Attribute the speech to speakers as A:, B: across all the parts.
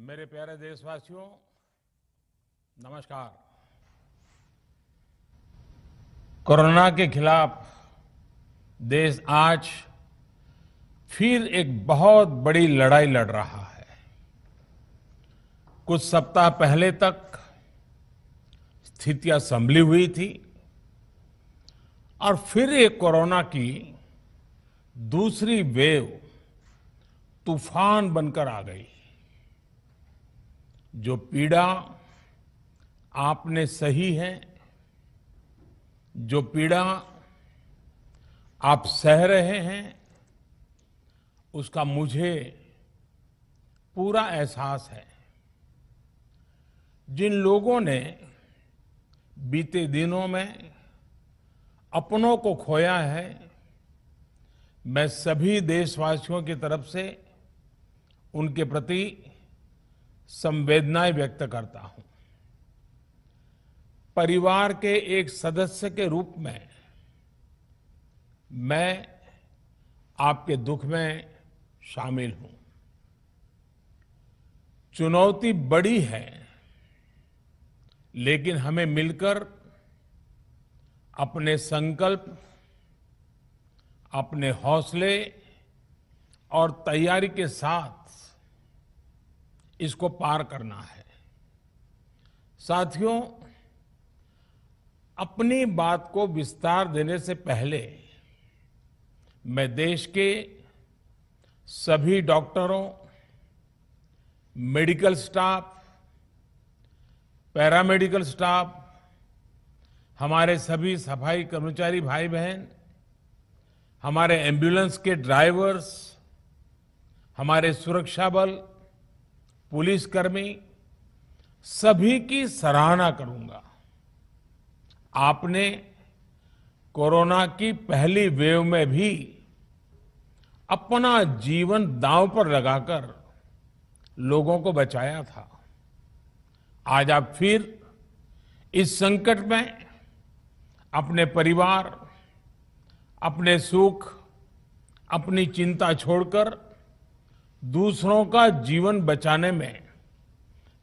A: मेरे प्यारे देशवासियों, नमस्कार। कोरोना के खिलाफ देश आज फिर एक बहुत बड़ी लड़ाई लड़ रहा है। कुछ सप्ताह पहले तक स्थितियां संभली हुई थी और फिर एक कोरोना की दूसरी वेव तूफान बनकर आ गई। जो पीड़ा आपने सही है, जो पीड़ा आप सह रहे हैं, उसका मुझे पूरा एहसास है। जिन लोगों ने बीते दिनों में अपनों को खोया है, मैं सभी देशवासियों की तरफ से उनके प्रति संवेदनाएं व्यक्त करता हूं। परिवार के एक सदस्य के रूप में मैं आपके दुख में शामिल हूं। चुनौती बड़ी है, लेकिन हमें मिलकर अपने संकल्प, अपने हौसले और तैयारी के साथ इसको पार करना है। साथियों, अपनी बात को विस्तार देने से पहले मैं देश के सभी डॉक्टरों, मेडिकल स्टाफ, पैरामेडिकल स्टाफ, हमारे सभी सफाई कर्मचारी भाई बहन, हमारे एम्बुलेंस के ड्राइवर्स, हमारे सुरक्षा बल, पुलिसकर्मी, सभी की सराहना करूंगा। आपने कोरोना की पहली वेव में भी अपना जीवन दांव पर लगाकर लोगों को बचाया था। आज आप फिर इस संकट में अपने परिवार, अपने सुख, अपनी चिंता छोड़कर दूसरों का जीवन बचाने में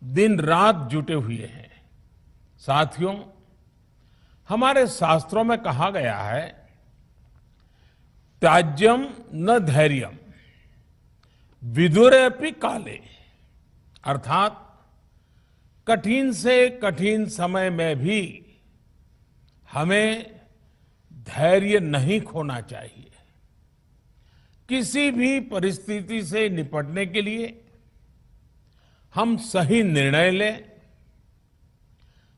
A: दिन रात जुटे हुए हैं। साथियों, हमारे शास्त्रों में कहा गया है, त्याज्यम न धैर्यम विदुरेऽपि काले, अर्थात कठिन से कठिन समय में भी हमें धैर्य नहीं खोना चाहिए। किसी भी परिस्थिति से निपटने के लिए हम सही निर्णय लें,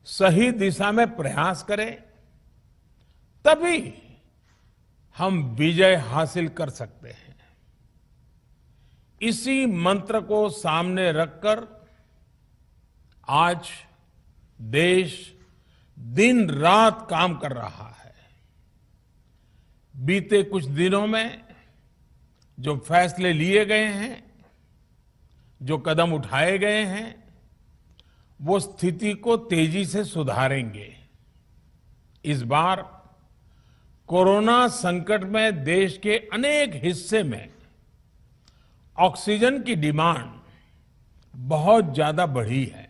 A: सही दिशा में प्रयास करें, तभी हम विजय हासिल कर सकते हैं। इसी मंत्र को सामने रखकर आज देश दिन रात काम कर रहा है। बीते कुछ दिनों में जो फैसले लिए गए हैं, जो कदम उठाए गए हैं, वो स्थिति को तेजी से सुधारेंगे। इस बार कोरोना संकट में देश के अनेक हिस्से में ऑक्सीजन की डिमांड बहुत ज्यादा बढ़ी है।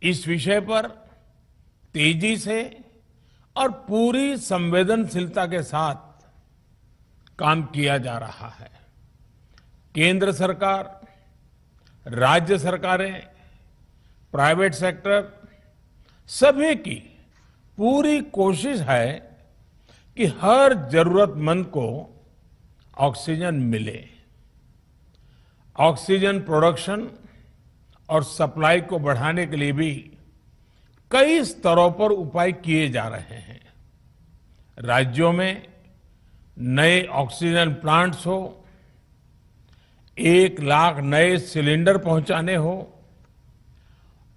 A: इस विषय पर तेजी से और पूरी संवेदनशीलता के साथ काम किया जा रहा है। केंद्र सरकार, राज्य सरकारें, प्राइवेट सेक्टर, सभी की पूरी कोशिश है कि हर जरूरतमंद को ऑक्सीजन मिले। ऑक्सीजन प्रोडक्शन और सप्लाई को बढ़ाने के लिए भी कई स्तरों पर उपाय किए जा रहे हैं। राज्यों में नए ऑक्सीजन प्लांट्स हो, 1 लाख नए सिलेंडर पहुंचाने हो,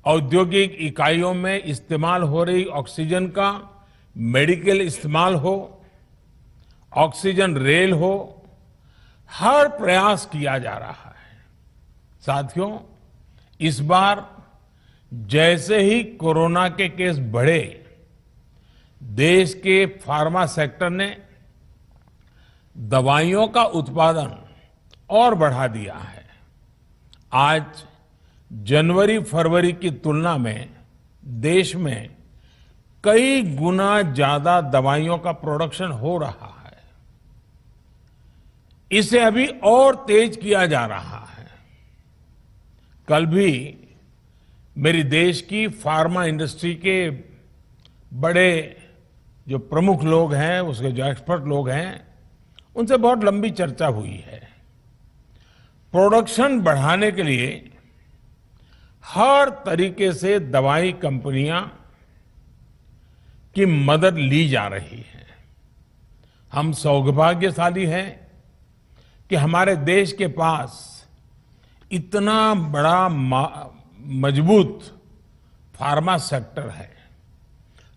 A: औद्योगिक इकाइयों में इस्तेमाल हो रही ऑक्सीजन का मेडिकल इस्तेमाल हो, ऑक्सीजन रेल हो, हर प्रयास किया जा रहा है। साथियों, इस बार जैसे ही कोरोना के केस बढ़े, देश के फार्मा सेक्टर ने दवाइयों का उत्पादन और बढ़ा दिया है। आज जनवरी फरवरी की तुलना में देश में कई गुना ज्यादा दवाइयों का प्रोडक्शन हो रहा है। इसे अभी और तेज किया जा रहा है। कल भी मेरी देश की फार्मा इंडस्ट्री के बड़े जो प्रमुख लोग हैं, उसके जो एक्सपर्ट लोग हैं, उनसे बहुत लंबी चर्चा हुई है। प्रोडक्शन बढ़ाने के लिए हर तरीके से दवाई कंपनियां की मदद ली जा रही है। हम सौभाग्यशाली हैं कि हमारे देश के पास इतना बड़ा मजबूत फार्मा सेक्टर है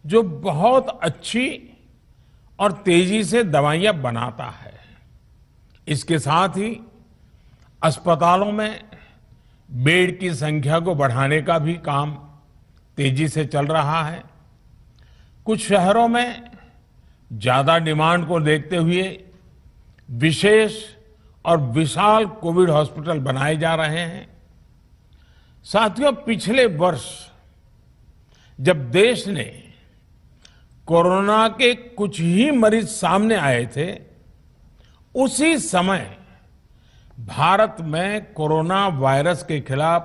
A: जो बहुत अच्छी और तेजी से दवाइयां बनाता है। इसके साथ ही अस्पतालों में बेड की संख्या को बढ़ाने का भी काम तेजी से चल रहा है। कुछ शहरों में ज्यादा डिमांड को देखते हुए विशेष और विशाल कोविड हॉस्पिटल बनाए जा रहे हैं। साथियों, पिछले वर्ष जब देश ने कोरोना के कुछ ही मरीज सामने आए थे, उसी समय भारत में कोरोना वायरस के खिलाफ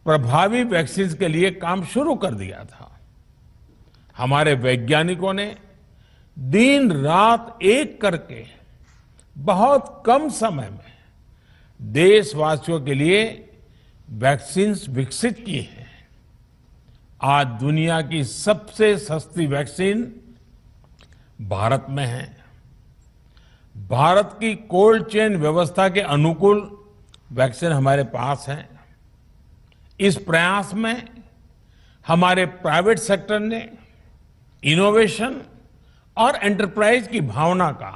A: प्रभावी वैक्सीन के लिए काम शुरू कर दिया था। हमारे वैज्ञानिकों ने दिन रात एक करके बहुत कम समय में देशवासियों के लिए वैक्सीन विकसित की है। आज दुनिया की सबसे सस्ती वैक्सीन भारत में है। भारत की कोल्ड चेन व्यवस्था के अनुकूल वैक्सीन हमारे पास है। इस प्रयास में हमारे प्राइवेट सेक्टर ने इनोवेशन और एंटरप्राइज की भावना का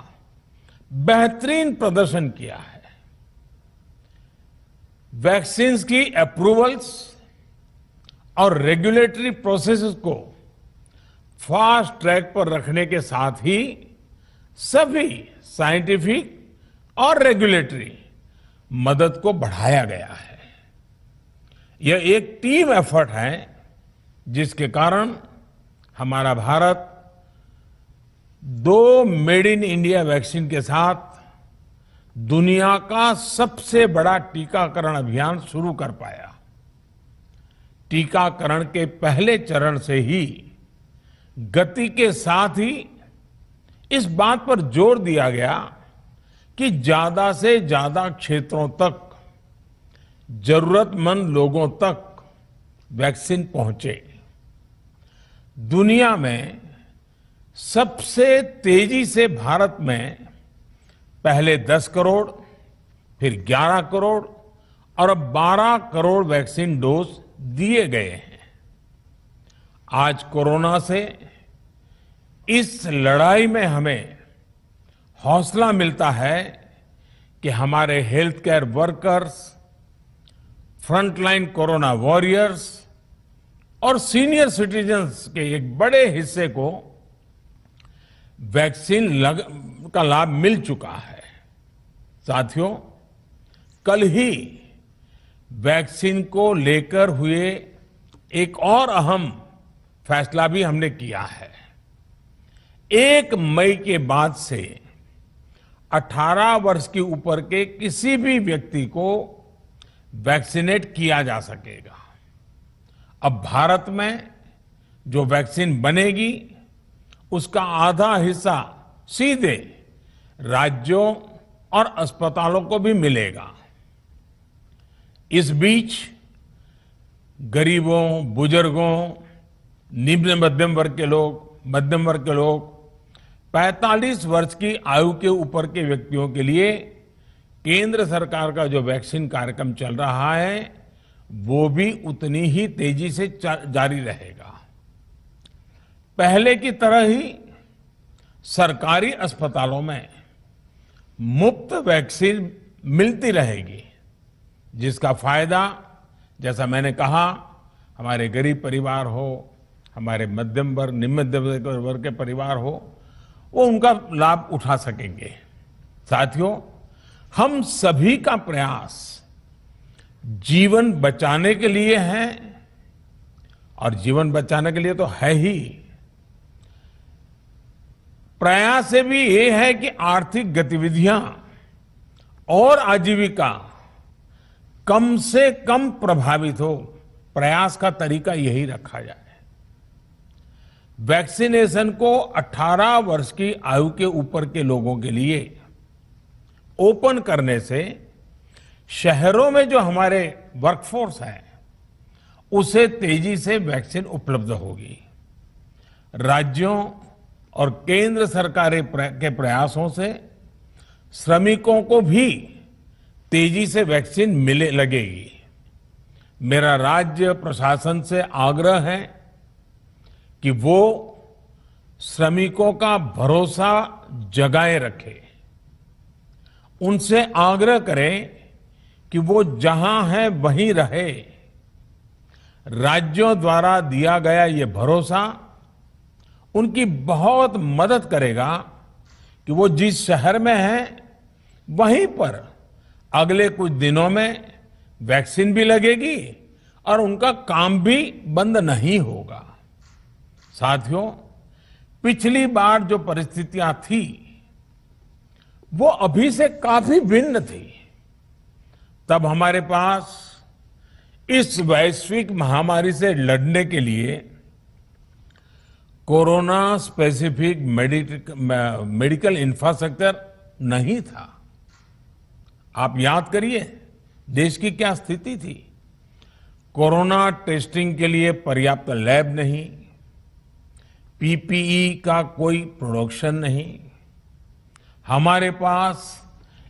A: बेहतरीन प्रदर्शन किया है। वैक्सीन्स की अप्रूवल्स और रेगुलेटरी प्रोसेसेस को फास्ट ट्रैक पर रखने के साथ ही सभी साइंटिफिक और रेगुलेटरी मदद को बढ़ाया गया है। यह एक टीम एफर्ट है जिसके कारण हमारा Bharat 2 made in India vaccine के साथ दुनिया का सबसे बड़ा टीकाकरण अभियान शुरू कर पाया। टीकाकरण के पहले चरण से ही गति के साथ ही इस बात पर जोर दिया गया कि ज्यादा से ज्यादा क्षेत्रों तक, जरूरतमंद लोगों तक वैक्सीन पहुंचे। दुनिया में सबसे तेजी से भारत में पहले 10 करोड़, फिर 11 करोड़ और अब 12 करोड़ वैक्सीन डोज दिए गए हैं। आज कोरोना से इस लड़ाई में हमें हौसला मिलता है कि हमारे health care workers, frontline corona warriors और सीनियर सिटीजन्स के एक बड़े हिस्से को वैक्सीन का लाभ मिल चुका है। साथियों, कल ही वैक्सीन को लेकर हुए एक और अहम फैसला भी हमने किया है। 1 मई के बाद से 18 वर्ष के ऊपर के किसी भी व्यक्ति को वैक्सीनेट किया जा सकेगा। अब भारत में जो वैक्सीन बनेगी उसका आधा हिस्सा सीधे राज्यों और अस्पतालों को भी मिलेगा। इस बीच गरीबों, बुजुर्गों, निम्न मध्यम वर्ग के लोग 45 वर्ष की आयु के ऊपर के व्यक्तियों के लिए केंद्र सरकार का जो वैक्सीन कार्यक्रम चल रहा है वो भी उतनी ही तेजी से जारी रहेगा। पहले की तरह ही सरकारी अस्पतालों में मुफ्त वैक्सीन मिलती रहेगी, जिसका फायदा, जैसा मैंने कहा, हमारे गरीब परिवार हो, हमारे मध्यम वर्ग, निम्न मध्यम वर्ग के परिवार हो, वो उनका लाभ उठा सकेंगे। साथियों, हम सभी का प्रयास जीवन बचाने के लिए है, और जीवन बचाने के लिए तो है ही। प्रयास से भी ये है कि आर्थिक गतिविधियां और आजीविका कम से कम प्रभावित हो। प्रयास का तरीका यही रखा जाए। वैक्सीनेशन को 18 वर्ष की आयु के ऊपर के लोगों के लिए ओपन करने से शहरों में जो हमारे वर्कफोर्स है उसे तेजी से वैक्सीन उपलब्ध होगी। राज्यों और केंद्र सरकार के प्रयासों से श्रमिकों को भी तेजी से वैक्सीन मिले लगेगी। मेरा राज्य प्रशासन से आग्रह है कि वो श्रमिकों का भरोसा जगाए रखे। उनसे आग्रह करें कि वो जहां है वहीं रहे। राज्यों द्वारा दिया गया ये भरोसा उनकी बहुत मदद करेगा कि वो जिस शहर में है वहीं पर अगले कुछ दिनों में वैक्सीन भी लगेगी और उनका काम भी बंद नहीं होगा। साथियों, पिछली बार जो परिस्थितियां थी वो अभी से काफी भिन्न थी। तब हमारे पास इस वैश्विक महामारी से लड़ने के लिए कोरोना स्पेसिफिक मेडिकल इंफ्रास्ट्रक्चर नहीं था। आप याद करिए देश की क्या स्थिति थी। कोरोना टेस्टिंग के लिए पर्याप्त लैब नहीं, पीपीई का कोई प्रोडक्शन नहीं, हमारे पास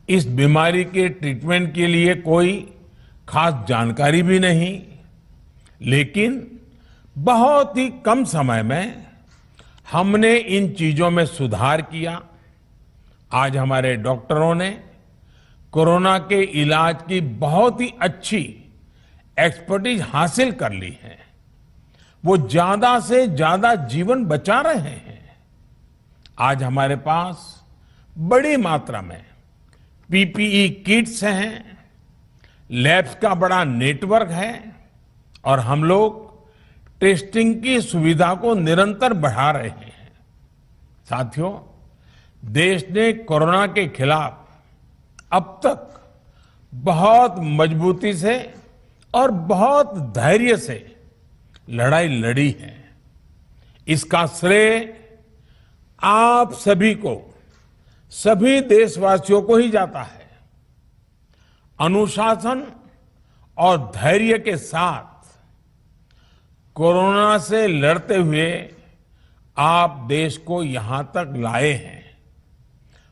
A: इस बीमारी के ट्रीटमेंट के लिए कोई खास जानकारी भी नहीं। लेकिन बहुत ही कम समय में हमने इन चीजों में सुधार किया। आज हमारे डॉक्टरों ने कोरोना के इलाज की बहुत ही अच्छी एक्सपर्टीज हासिल कर ली है। वो ज्यादा से ज्यादा जीवन बचा रहे हैं। आज हमारे पास बड़ी मात्रा में पीपीई किट्स हैं, लैब्स का बड़ा नेटवर्क है और हम लोग टेस्टिंग की सुविधा को निरंतर बढ़ा रहे हैं। साथियों, देश ने कोरोना के खिलाफ अब तक बहुत मजबूती से और बहुत धैर्य से लड़ाई लड़ी है। इसका श्रेय आप सभी को, सभी देशवासियों को ही जाता है। अनुशासन और धैर्य के साथ कोरोना से लड़ते हुए आप देश को यहां तक लाए हैं।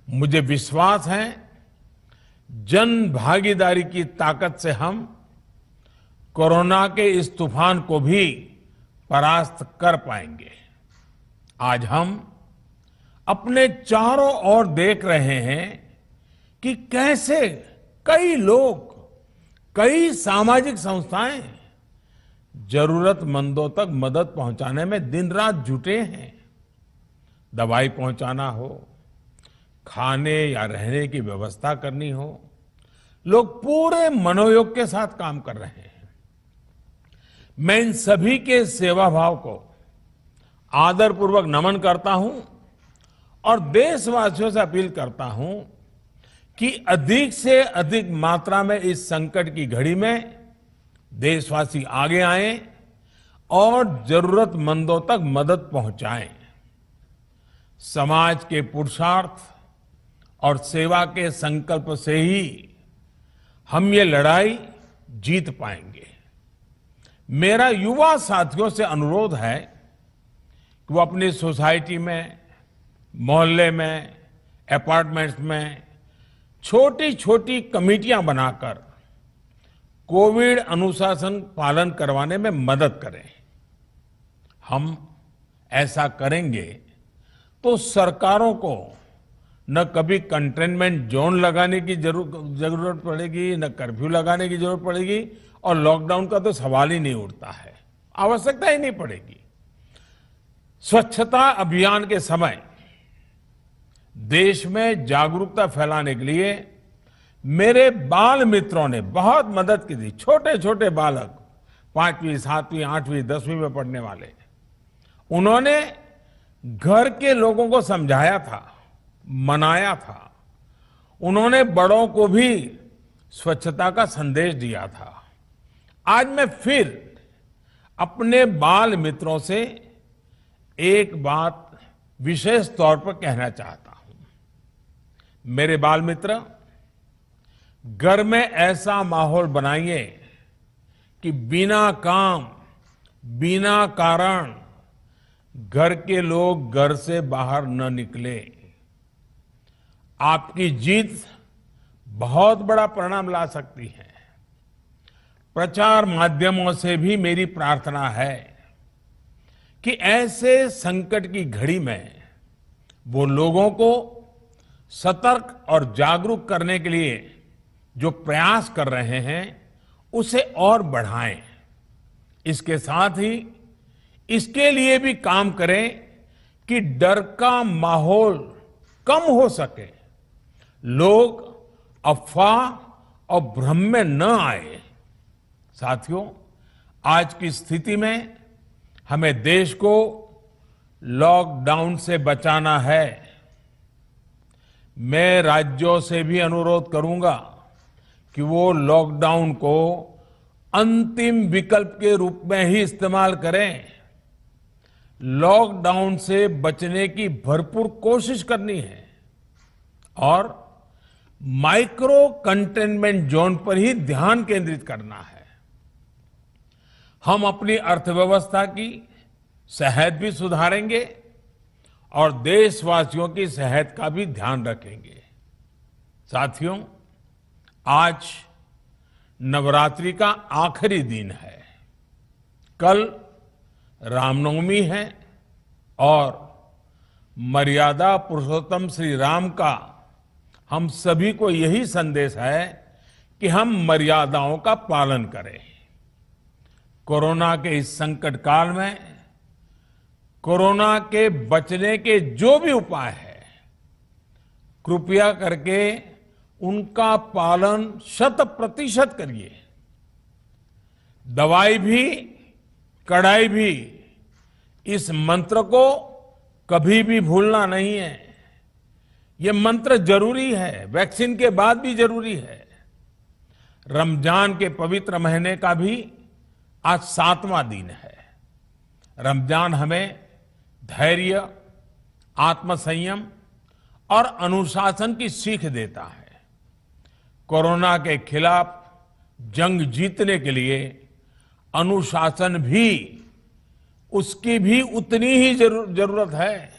A: मुझे विश्वास है जन भागीदारी की ताकत से हम कोरोना के इस तूफान को भी परास्त कर पाएंगे। आज हम अपने चारों ओर देख रहे हैं कि कैसे कई लोग, कई सामाजिक संस्थाएं जरूरतमंदों तक मदद पहुंचाने में दिन रात जुटे हैं। दवाई पहुंचाना हो, खाने या रहने की व्यवस्था करनी हो, लोग पूरे मनोयोग के साथ काम कर रहे हैं। मैं इन सभी के सेवा भाव को आदरपूर्वक नमन करता हूं और देशवासियों से अपील करता हूं कि अधिक से अधिक मात्रा में इस संकट की घड़ी में देशवासी आगे आएं और जरूरतमंदों तक मदद पहुंचाएं। समाज के पुरुषार्थ और सेवा के संकल्प से ही हम ये लड़ाई जीत पाएंगे। मेरा युवा साथियों से अनुरोध है कि वो अपनी सोसाइटी में, मोहल्ले में, अपार्टमेंट्स में छोटी छोटी कमेटियां बनाकर कोविड अनुशासन पालन करवाने में मदद करें। हम ऐसा करेंगे तो सरकारों को न कभी कंटेनमेंट जोन लगाने की जरूरत पड़ेगी, न कर्फ्यू लगाने की जरूरत पड़ेगी और लॉकडाउन का तो सवाल ही नहीं उठता है, आवश्यकता ही नहीं पड़ेगी। स्वच्छता अभियान के समय देश में जागरूकता फैलाने के लिए मेरे बाल मित्रों ने बहुत मदद की थी। छोटे छोटे बालक, 5वीं, 7वीं, 8वीं, 10वीं में पढ़ने वाले, उन्होंने घर के लोगों को समझाया था, मनाया था। उन्होंने बड़ों को भी स्वच्छता का संदेश दिया था। आज मैं फिर अपने बाल मित्रों से एक बात विशेष तौर पर कहना चाहता हूं। मेरे बाल मित्र, घर में ऐसा माहौल बनाइए कि बिना काम, बिना कारण घर के लोग घर से बाहर न निकले। आपकी जीत बहुत बड़ा परिणाम ला सकती है। प्रचार माध्यमों से भी मेरी प्रार्थना है कि ऐसे संकट की घड़ी में वो लोगों को सतर्क और जागरूक करने के लिए जो प्रयास कर रहे हैं उसे और बढ़ाएं। इसके साथ ही इसके लिए भी काम करें कि डर का माहौल कम हो सके, लोग अफवाह और भ्रम में न आए। साथियों, आज की स्थिति में हमें देश को लॉकडाउन से बचाना है। मैं राज्यों से भी अनुरोध करूंगा कि वो लॉकडाउन को अंतिम विकल्प के रूप में ही इस्तेमाल करें। लॉकडाउन से बचने की भरपूर कोशिश करनी है और माइक्रो कंटेनमेंट जोन पर ही ध्यान केंद्रित करना है। हम अपनी अर्थव्यवस्था की सेहत भी सुधारेंगे और देशवासियों की सेहत का भी ध्यान रखेंगे। साथियों, आज नवरात्रि का आखिरी दिन है। कल रामनवमी है और मर्यादा पुरुषोत्तम श्री राम का हम सभी को यही संदेश है कि हम मर्यादाओं का पालन करें। कोरोना के इस संकट काल में कोरोना के बचने के जो भी उपाय है, कृपया करके उनका पालन 100% करिए। दवाई भी, कड़ाई भी, इस मंत्र को कभी भी भूलना नहीं है। ये मंत्र जरूरी है, वैक्सीन के बाद भी जरूरी है। रमजान के पवित्र महीने का भी आज 7वां दिन है। रमजान हमें धैर्य, आत्मसंयम और अनुशासन की सीख देता है। कोरोना के खिलाफ जंग जीतने के लिए अनुशासन भी, उसकी भी उतनी ही जरूरत है।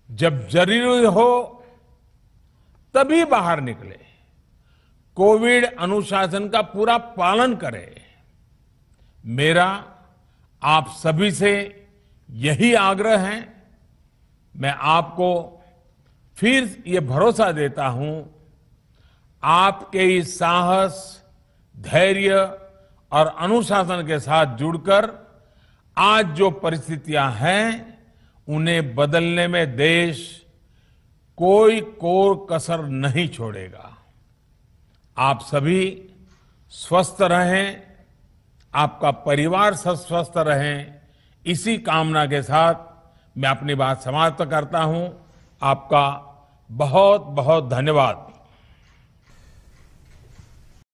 A: जब जरूरी हो तभी बाहर निकले। कोविड अनुशासन का पूरा पालन करें। मेरा आप सभी से यही आग्रह है। मैं आपको फिर ये भरोसा देता हूं, आपके इस साहस, धैर्य और अनुशासन के साथ जुड़कर आज जो परिस्थितियां हैं उन्हें बदलने में देश कोई कोर कसर नहीं छोड़ेगा। आप सभी स्वस्थ रहें, आपका परिवार सब स्वस्थ रहें, इसी कामना के साथ मैं अपनी बात समाप्त करता हूं। आपका बहुत बहुत धन्यवाद।